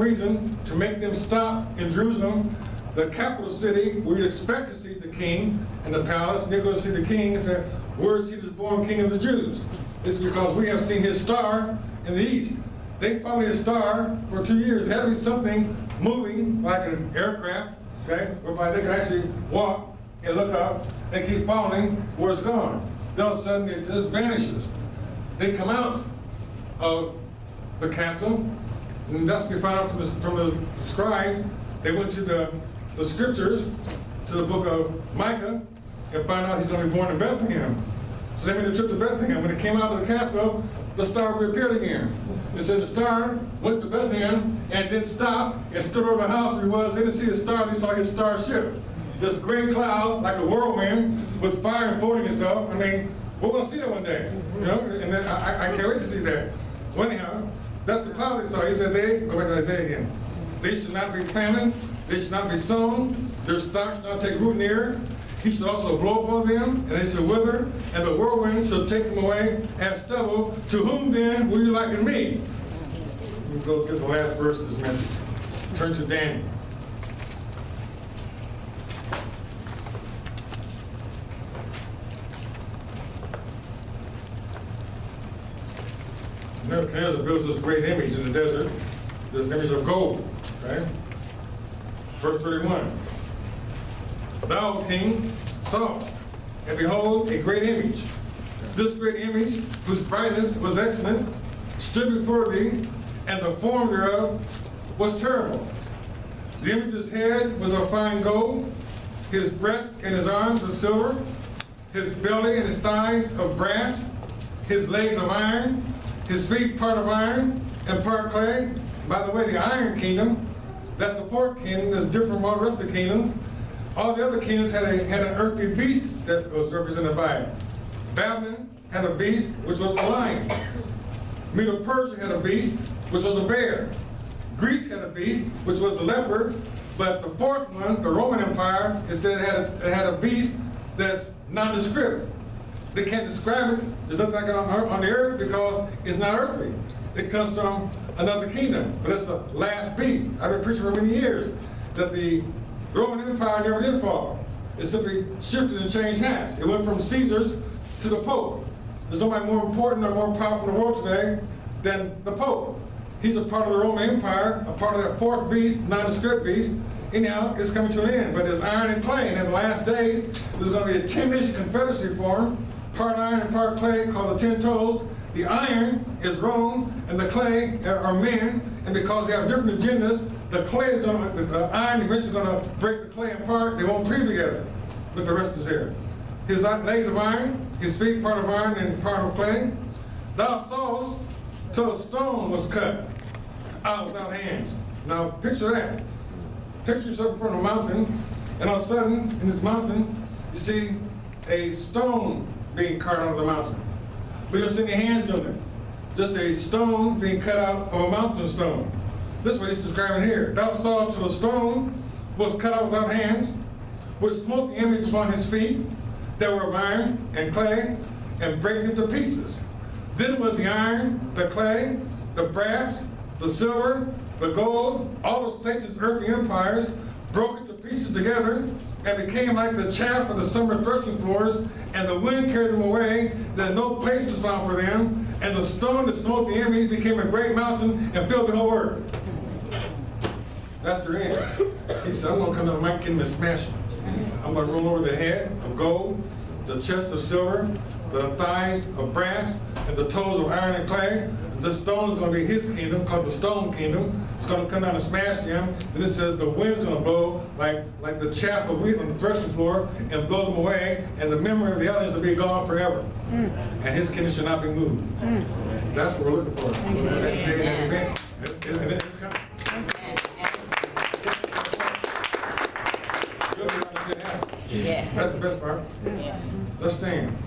reason to make them stop in Jerusalem, the capital city, where you'd expect to see the king in the palace. They're going to see the king and say, where is he this born king of the Jews? It's because we have seen his star in the east. They followed his star for 2 years. There had to be something moving, like an aircraft, okay, whereby they could actually walk and look up and keep following where it's gone. Then all of a sudden it just vanishes. They come out of the castle, and that's what we found out from the scribes. They went to the scriptures, to the book of Micah, and found out he's going to be born in Bethlehem. So they made a trip to Bethlehem. When they came out of the castle, the star reappeared again. It said the star went to Bethlehem and then stopped and stood over the house where he was. They didn't see the star, they saw his starship. This great cloud, like a whirlwind, with fire enfolding itself. I mean, we're going to see that one day. You know, and then I can't wait to see that. Well, anyhow, that's the cloud they saw. He said go back to Isaiah again. They should not be planted, they should not be sown, their stalks should not take root in the earth. He should also blow upon them, and they should wither, and the whirlwind shall take them away as stubble. To whom then will you liken me? Let me go get the last verse of this message. Turn to Daniel. Nebuchadnezzar builds this great image in the desert, this image of gold, right? Verse 31. Thou, king, sawest, and behold, a great image. This great image, whose brightness was excellent, stood before thee, and the form thereof was terrible. The image's head was of fine gold, his breast and his arms of silver, his belly and his thighs of brass, his legs of iron, his feet part of iron and part clay. By the way, the Iron Kingdom, that's the fourth kingdom that's different from all the rest of the kingdoms. All the other kingdoms had an earthly beast that was represented by it. Babylon had a beast, which was a lion. Medo-Persia had a beast, which was a bear. Greece had a beast, which was a leopard. But the fourth one, the Roman Empire, it said it had a beast that's nondescript. They can't describe it. There's nothing like it on the earth because it's not earthly. It comes from another kingdom, but it's the last beast. I've been preaching for many years that the Roman Empire never did fall. It simply shifted and changed hats. It went from Caesars to the Pope. There's nobody more important or more powerful in the world today than the Pope. He's a part of the Roman Empire, a part of that fourth beast, nondescript beast. Anyhow, it's coming to an end. But there's iron and clay, and in the last days, there's going to be a 10-nation confederacy formed, part iron and part clay, called the 10 Toes. The iron is Rome, and the clay are men, and because they have different agendas, the iron eventually going to break the clay apart. They won't cleave together, but the rest is here. His legs of iron, his feet part of iron and part of clay. Thou sawest till the stone was cut out without hands. Now picture that. Picture yourself in front of a mountain, and all of a sudden, in this mountain, you see a stone being cut out of the mountain. But you don't see any hands doing it. Just a stone being cut out of a mountain stone. This is what he's describing here. Thou sawest till the stone was cut out without hands, with smoking images upon his feet that were of iron and clay, and break them to pieces. Then was the iron, the clay, the brass, the silver, the gold, all of Satan's earthly empires, broken to pieces together, and became like the chaff of the summer threshing floors, and the wind carried them away, that no place was found for them, and the stone that smote the enemies became a great mountain and filled the whole earth. That's their end. He said, I'm going to come to my kingdom and smash them. I'm going to rule over the head of gold, the chest of silver, the thighs of brass, and the toes of iron and clay. The stone is going to be his kingdom, called the stone kingdom. It's going to come down and smash him. And it says the wind's going to blow like the chaff of wheat on the threshing floor and blow them away, and the memory of the others will be gone forever. And his kingdom shall not be moved. That's what we're looking for. That day and event. It's coming. Yeah. That's the best part. Yeah. Let's stand.